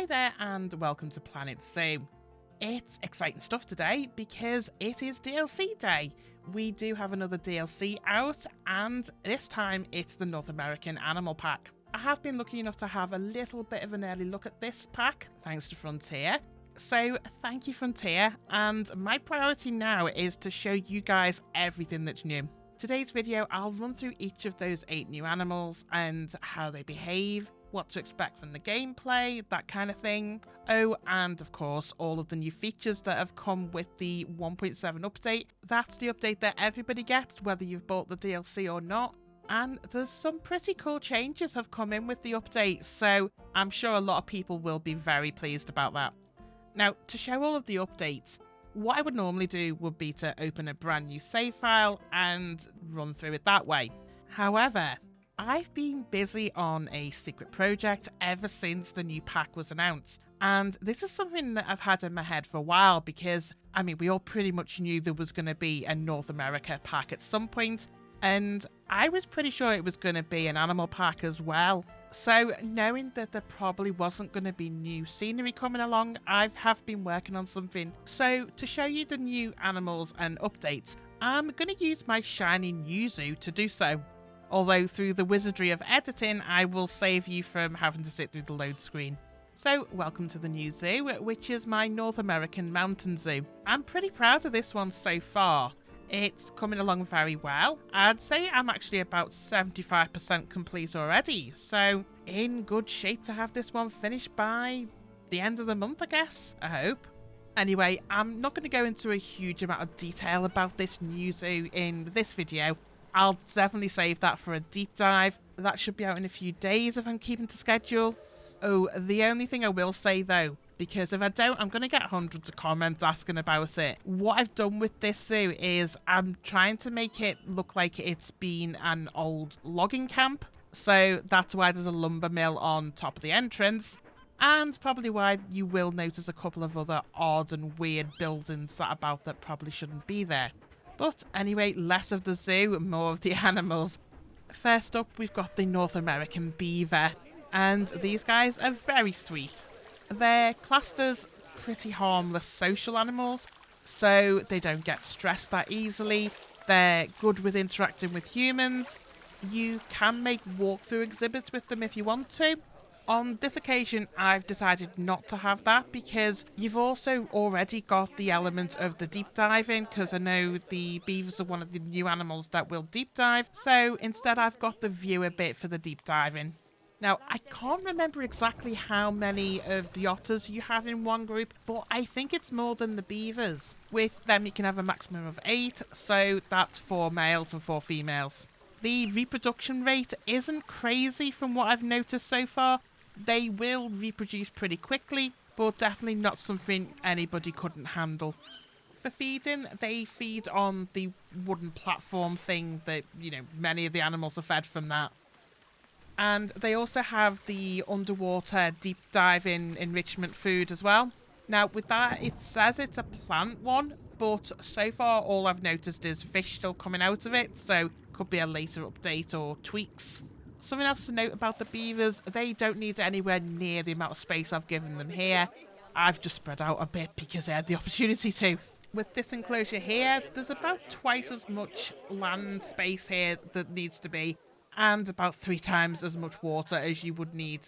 Hi there and welcome to Planet Zoo. It's exciting stuff today because it is DLC day. We do have another DLC out and this time it's the North American Animal Pack. I have been lucky enough to have a little bit of an early look at this pack thanks to Frontier. So thank you Frontier, and my priority now is to show you guys everything that's new. Today's video I'll run through each of those 8 new animals and how they behave, what to expect from the gameplay, that kind of thing. Oh, and of course, all of the new features that have come with the 1.7 update. That's the update that everybody gets, whether you've bought the DLC or not. And there's some pretty cool changes have come in with the update, so I'm sure a lot of people will be very pleased about that. Now, to show all of the updates, what I would normally do would be to open a brand new save file and run through it that way. However, I've been busy on a secret project ever since the new pack was announced, and this is something that I've had in my head for a while because, I mean, we all pretty much knew there was going to be a North America pack at some point, and I was pretty sure it was going to be an animal pack as well. So knowing that there probably wasn't going to be new scenery coming along, I have been working on something. So to show you the new animals and updates, I'm going to use my shiny new zoo to do so. Although through the wizardry of editing, I will save you from having to sit through the load screen. So welcome to the new zoo, which is my North American mountain zoo. I'm pretty proud of this one so far. It's coming along very well. I'd say I'm actually about 75% complete already, so in good shape to have this one finished by the end of the month, I guess. I hope. Anyway, I'm not going to go into a huge amount of detail about this new zoo in this video. I'll definitely save that for a deep dive. That should be out in a few days if I'm keeping to schedule. Oh, the only thing I will say though, because if I don't, I'm going to get hundreds of comments asking about it. What I've done with this zoo is I'm trying to make it look like it's been an old logging camp. So that's why there's a lumber mill on top of the entrance. And probably why you will notice a couple of other odd and weird buildings sat about that probably shouldn't be there. But anyway, less of the zoo, more of the animals. First up, we've got the North American Beaver. And these guys are very sweet. They're classed as pretty harmless social animals, so they don't get stressed that easily. They're good with interacting with humans. You can make walkthrough exhibits with them if you want to. On this occasion, I've decided not to have that because you've also already got the element of the deep diving, because I know the beavers are one of the new animals that will deep dive. So instead, I've got the viewer bit for the deep diving. Now, I can't remember exactly how many of the otters you have in one group, but I think it's more than the beavers. With them, you can have a maximum of 8, so that's 4 males and 4 females. The reproduction rate isn't crazy from what I've noticed so far. They will reproduce pretty quickly, but definitely not something anybody couldn't handle. For feeding, they feed on the wooden platform thing that, many of the animals are fed from that. And they also have the underwater deep diving enrichment food as well. Now with that, it says it's a plant one, but so far all I've noticed is fish still coming out of it, so could be a later update or tweaks. Something else to note about the beavers, they don't need anywhere near the amount of space I've given them here. I've just spread out a bit because I had the opportunity to. With this enclosure here, there's about twice as much land space here that needs to be, and about 3 times as much water as you would need.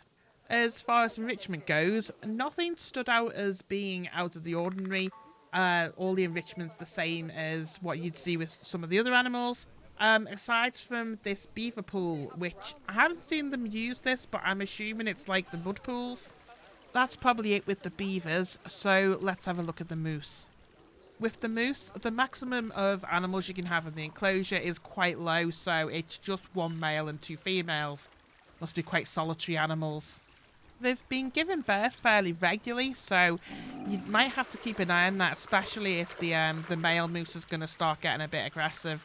As far as enrichment goes, nothing stood out as being out of the ordinary. All the enrichment's the same as what you'd see with some of the other animals. Aside from this beaver pool, which I haven't seen them use this, but I'm assuming it's like the mud pools. That's probably it with the beavers, so let's have a look at the moose. With the moose, the maximum of animals you can have in the enclosure is quite low, so it's just 1 male and 2 females. Must be quite solitary animals. They've been giving birth fairly regularly, so you might have to keep an eye on that, especially if the male moose is going to start getting a bit aggressive.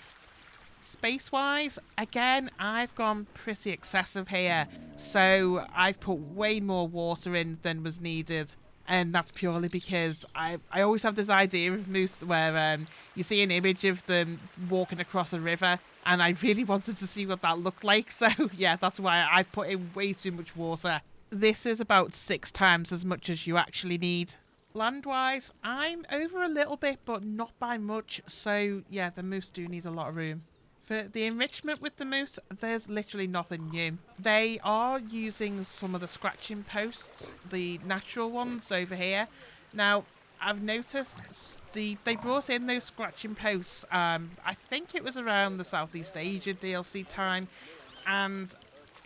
Space-wise, again, I've gone pretty excessive here, so I've put way more water in than was needed. And that's purely because I always have this idea of moose where you see an image of them walking across a river, and I really wanted to see what that looked like. So yeah, that's why I put in way too much water. This is about 6 times as much as you actually need. Land-wise, I'm over a little bit, but not by much. So, yeah, the moose do need a lot of room. For the enrichment with the moose, there's literally nothing new. They are using some of the scratching posts, the natural ones over here. Now, I've noticed they brought in those scratching posts, I think it was around the Southeast Asia DLC time, and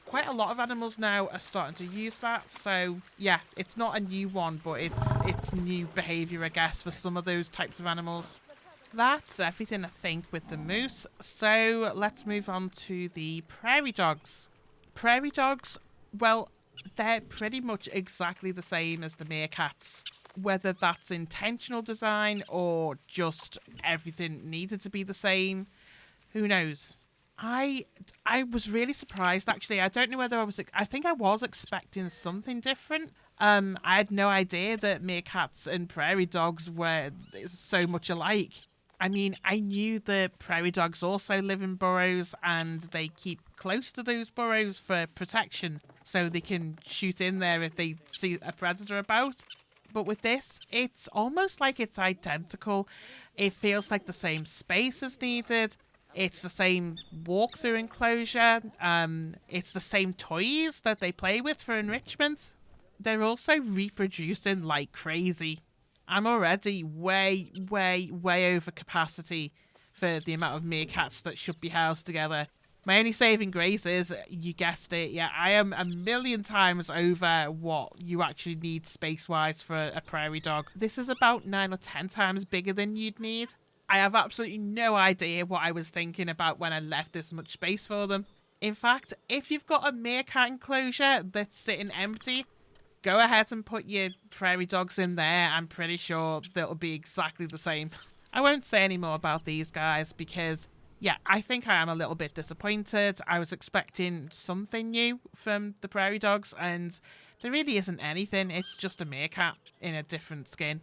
quite a lot of animals now are starting to use that. So yeah, it's not a new one, but it's new behaviour, I guess, for some of those types of animals. That's everything, I think, with the moose. So let's move on to the prairie dogs. Prairie dogs, well, they're pretty much exactly the same as the meerkats. Whether that's intentional design or just everything needed to be the same, who knows? I was really surprised, actually. I don't know whether I think I was expecting something different. I had no idea that meerkats and prairie dogs were so much alike. I mean, I knew that prairie dogs also live in burrows and they keep close to those burrows for protection, so they can shoot in there if they see a predator about. But with this, it's almost like it's identical. It feels like the same space is needed. It's the same walkthrough enclosure. It's the same toys that they play with for enrichment. They're also reproducing like crazy. I'm already way over capacity for the amount of meerkats that should be housed together. My only saving grace is, you guessed it, yeah, I am a million times over what you actually need space-wise for a prairie dog. This is about 9 or 10 times bigger than you'd need. I have absolutely no idea what I was thinking about when I left this much space for them. In fact, if you've got a meerkat enclosure that's sitting empty, go ahead and put your prairie dogs in there. I'm pretty sure they'll be exactly the same. I won't say any more about these guys because, yeah, I think I am a little bit disappointed. I was expecting something new from the prairie dogs, and there really isn't anything. It's just a meerkat in a different skin.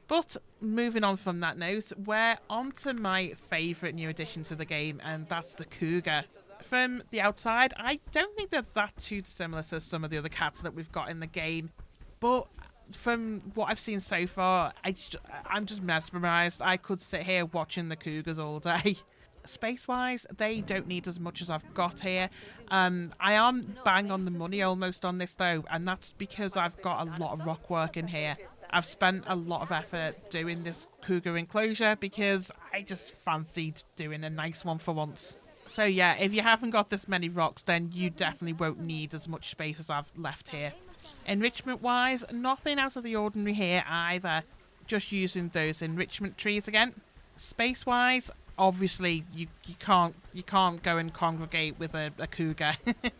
But moving on from that note, we're on to my favourite new addition to the game, and that's the Cougar. From the outside, I don't think they're that too similar to some of the other cats that we've got in the game. But from what I've seen so far, I'm just mesmerised. I could sit here watching the Cougars all day. Space-wise, they don't need as much as I've got here. I am bang on the money almost on this though, and that's because I've got a lot of rock work in here. I've spent a lot of effort doing this Cougar enclosure because I just fancied doing a nice one for once. So yeah, if you haven't got this many rocks, then you definitely won't need as much space as I've left here. Enrichment-wise, nothing out of the ordinary here either. Just using those enrichment trees again. Space-wise, obviously you can't go and congregate with a cougar.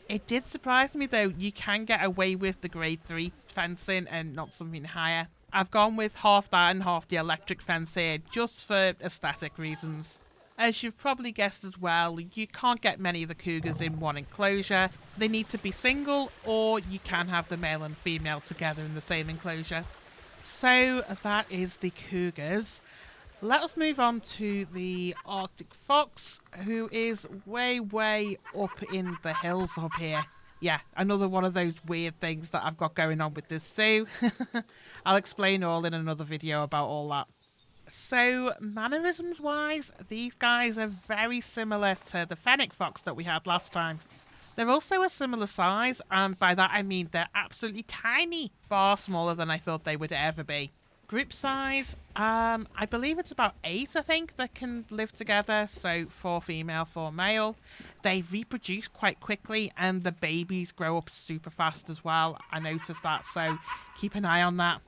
It did surprise me though, you can get away with the grade 3 fencing and not something higher. I've gone with half that and half the electric fence here just for aesthetic reasons. As you've probably guessed as well, you can't get many of the cougars in one enclosure. They need to be single, or you can have the male and female together in the same enclosure. So that is the cougars. Let us move on to the Arctic fox, who is way up in the hills up here. Yeah, another one of those weird things that I've got going on with this zoo. I'll explain all in another video about all that. So, mannerisms-wise, these guys are very similar to the fennec fox that we had last time. They're also a similar size, and by that I mean they're absolutely tiny. Far smaller than I thought they would ever be. Group size, I believe it's about 8, I think, that can live together. So 4 female, 4 male. They reproduce quite quickly, and the babies grow up super fast as well. I noticed that, so keep an eye on that.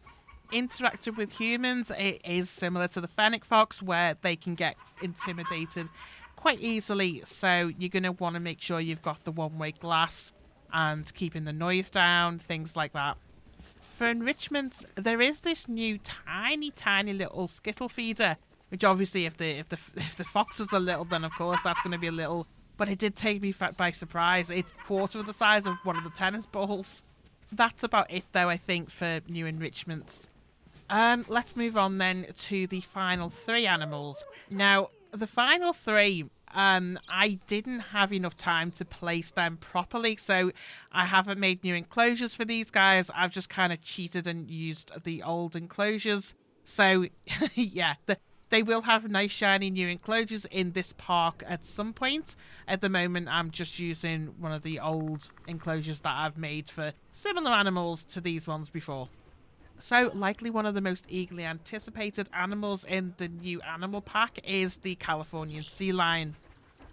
Interactive with humans, it is similar to the fennec fox, where they can get intimidated quite easily. So you're going to want to make sure you've got the one-way glass and keeping the noise down, things like that. For enrichments, there is this new tiny little skittle feeder, which obviously if the foxes are little, then of course that's going to be a little. But it did take me by surprise. It's quarter of the size of one of the tennis balls. That's about it though, I think, for new enrichments. Let's move on then to the final 3 animals. Now, the final 3, I didn't have enough time to place them properly, so I haven't made new enclosures for these guys. I've just kind of cheated and used the old enclosures. So, yeah, they will have nice shiny new enclosures in this park at some point. At the moment, I'm just using one of the old enclosures that I've made for similar animals to these ones before. So, likely one of the most eagerly anticipated animals in the new animal pack is the Californian sea lion.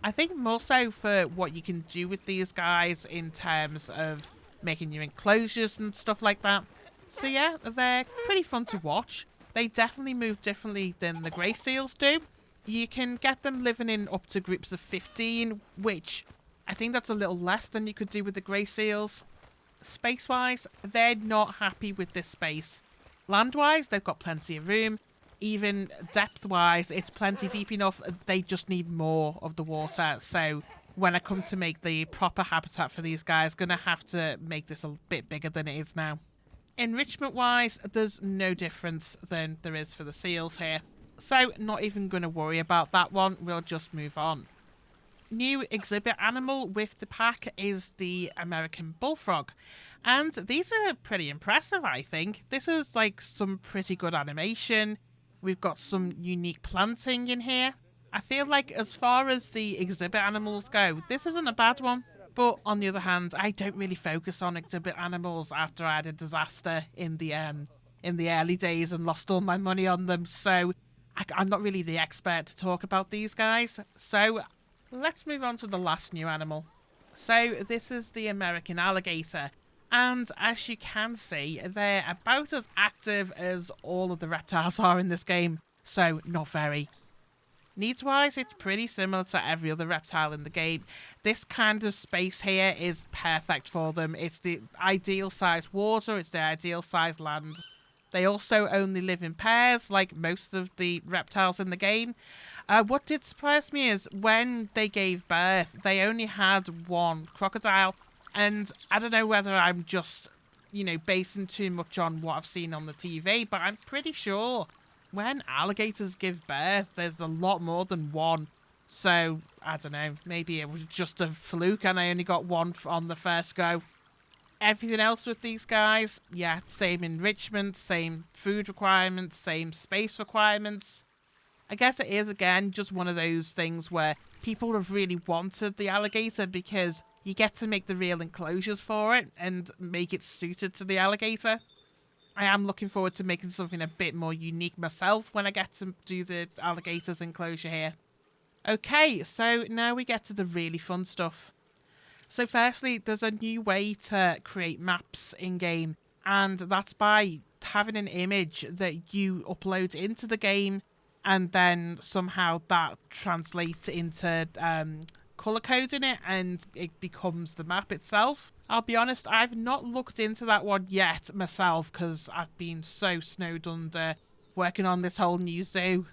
I think more so for what you can do with these guys in terms of making new enclosures and stuff like that. So yeah, they're pretty fun to watch. They definitely move differently than the grey seals do. You can get them living in up to groups of 15, which I think that's a little less than you could do with the grey seals. Space-wise, they're not happy with this space. Land-wise, they've got plenty of room. Even depth-wise, it's plenty deep enough. They just need more of the water. So when I come to make the proper habitat for these guys, going to have to make this a bit bigger than it is now. Enrichment-wise, there's no difference than there is for the seals here. So not even going to worry about that one. We'll just move on. New exhibit animal with the pack is the American Bullfrog. And these are pretty impressive, I think. This is like some pretty good animation. We've got some unique planting in here. I feel like as far as the exhibit animals go, this isn't a bad one. But on the other hand, I don't really focus on exhibit animals after I had a disaster in the early days and lost all my money on them. So I'm not really the expert to talk about these guys. So let's move on to the last new animal. So this is the American alligator. And as you can see, they're about as active as all of the reptiles are in this game. So not very. Needs-wise, it's pretty similar to every other reptile in the game. This kind of space here is perfect for them. It's the ideal size water, it's the ideal size land. They also only live in pairs, like most of the reptiles in the game. What did surprise me is when they gave birth, they only had one crocodile. And I don't know whether I'm just, basing too much on what I've seen on the TV, but I'm pretty sure when alligators give birth, there's a lot more than one. So, I don't know, maybe it was just a fluke and I only got one on the first go. Everything else with these guys, yeah, same enrichment, same food requirements, same space requirements. I guess it is, again, just one of those things where people have really wanted the alligator because you get to make the real enclosures for it and make it suited to the alligator. I am looking forward to making something a bit more unique myself when I get to do the alligator's enclosure here. Okay, so now we get to the really fun stuff. So firstly, there's a new way to create maps in-game, and that's by having an image that you upload into the game, and then somehow that translates into color coding it, and it becomes the map itself. I'll be honest, I've not looked into that one yet myself because I've been so snowed under working on this whole new zoo.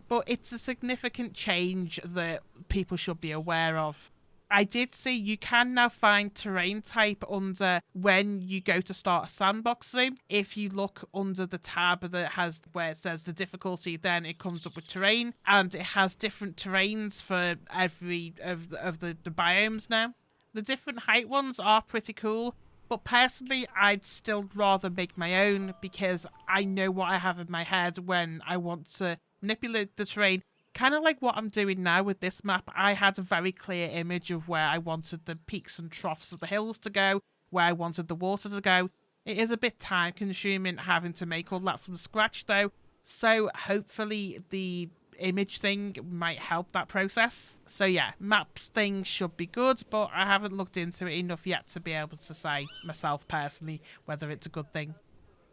But it's a significant change that people should be aware of. I did see you can now find terrain type under when you go to start a sandbox zoo. If you look under the tab that has where it says the difficulty, then it comes up with terrain, and it has different terrains for every of the biomes now. The different height ones are pretty cool, but personally I'd still rather make my own because I know what I have in my head when I want to manipulate the terrain. Kind of like what I'm doing now with this map, I had a very clear image of where I wanted the peaks and troughs of the hills to go, where I wanted the water to go. It is a bit time consuming having to make all that from scratch though, so hopefully the image thing might help that process. So yeah, maps thing should be good, but I haven't looked into it enough yet to be able to say myself personally whether it's a good thing.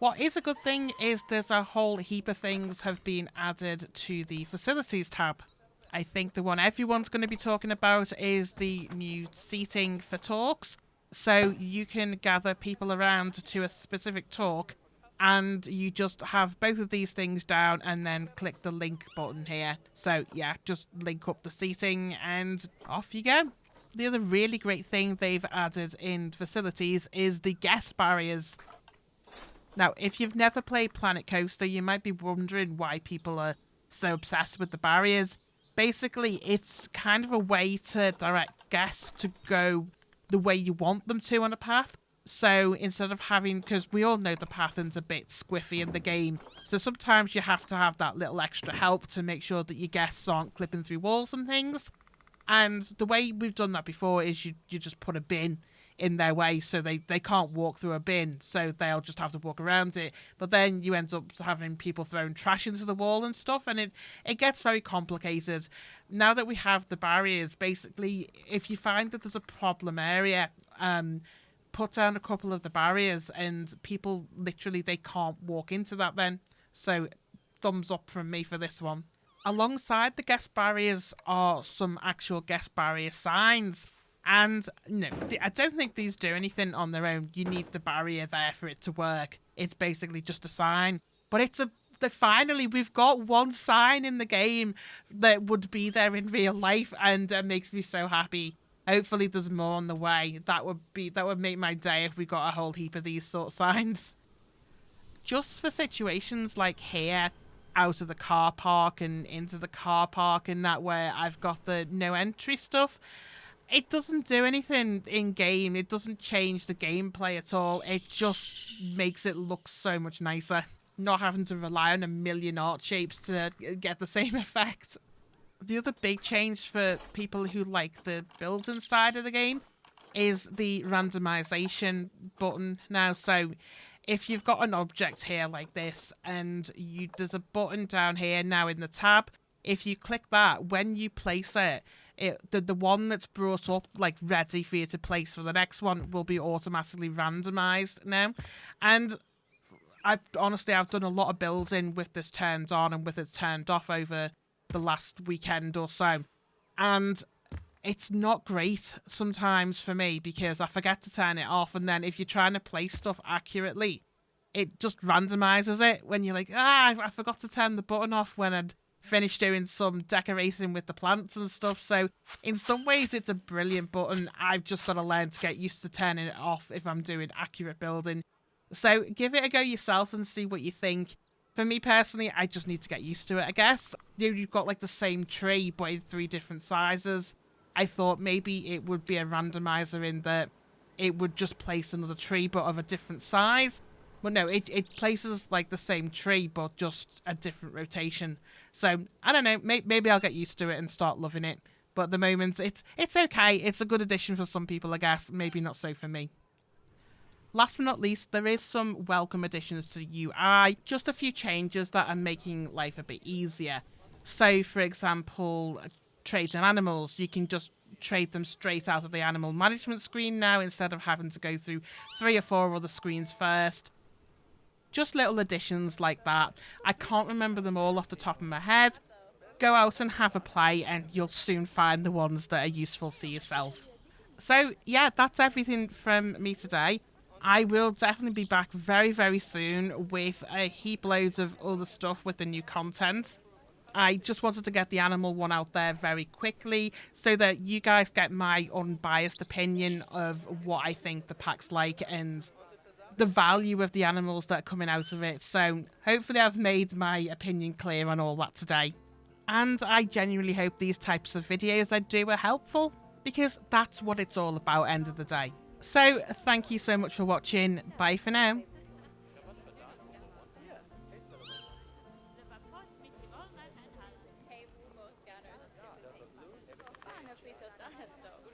What is a good thing is there's a whole heap of things have been added to the facilities tab. I think the one everyone's going to be talking about is the new seating for talks. So you can gather people around to a specific talk and you just have both of these things down and then click the link button here. So yeah, just link up the seating and off you go. The other really great thing they've added in facilities is the guest barriers. Now, if you've never played Planet Coaster, you might be wondering why people are so obsessed with the barriers. Basically, it's kind of a way to direct guests to go the way you want them to on a path. So instead of having, because we all know the pattern's a bit squiffy in the game, so sometimes you have to have that little extra help to make sure that your guests aren't clipping through walls and things. And the way we've done that before is you just put a bin in their way, so they can't walk through a bin, so they'll just have to walk around it. But then you end up having people throwing trash into the wall and stuff, and it gets very complicated. Now that we have the barriers, basically, if you find that there's a problem area, put down a couple of the barriers, and people literally, they can't walk into that then. So thumbs up from me for this one. Alongside the guest barriers are some actual guest barrier signs. And no, I don't think these do anything on their own. You need the barrier there for it to work. It's basically just a sign. But finally, we've got one sign in the game that would be there in real life, and makes me so happy. Hopefully there's more on the way. That would make my day if we got a whole heap of these sort of signs. Just for situations like here, out of the car park and into the car park, and that where I've got the no entry stuff, it doesn't do anything in game. It doesn't change the gameplay at all. It just makes it look so much nicer. Not having to rely on a million art shapes to get the same effect. The other big change for people who like the building side of the game is the randomization button now. So if you've got an object here like this, and there's a button down here now in the tab, if you click that, when you place it, the one that's brought up, like ready for you to place for the next one, will be automatically randomized now. And I've done a lot of building with this turned on and with it turned off over the last weekend or so, and it's not great sometimes for me because I forget to turn it off, and then if you're trying to place stuff accurately, it just randomizes it when you're like, I forgot to turn the button off when I'd finished doing some decorating with the plants and stuff. So in some ways it's a brilliant button. I've just got to learn to get used to turning it off if I'm doing accurate building. So give it a go yourself and see what you think. For me personally, I just need to get used to it, I guess. You've got like the same tree, but in 3 different sizes. I thought maybe it would be a randomizer in that it would just place another tree, but of a different size. But no, it places like the same tree, but just a different rotation. So, I don't know, maybe I'll get used to it and start loving it. But at the moment, it's okay. It's a good addition for some people, I guess. Maybe not so for me. Last but not least, there is some welcome additions to the UI. Just a few changes that are making life a bit easier. So, for example, trades and animals. You can just trade them straight out of the animal management screen now, instead of having to go through 3 or 4 other screens first. Just little additions like that. I can't remember them all off the top of my head. Go out and have a play, and you'll soon find the ones that are useful to yourself. So, yeah, that's everything from me today. I will definitely be back very, very soon with a heap loads of other stuff with the new content. I just wanted to get the animal one out there very quickly so that you guys get my unbiased opinion of what I think the pack's like and the value of the animals that are coming out of it. So hopefully I've made my opinion clear on all that today. And I genuinely hope these types of videos I do are helpful, because that's what it's all about, end of the day. So thank you so much for watching. Bye for now.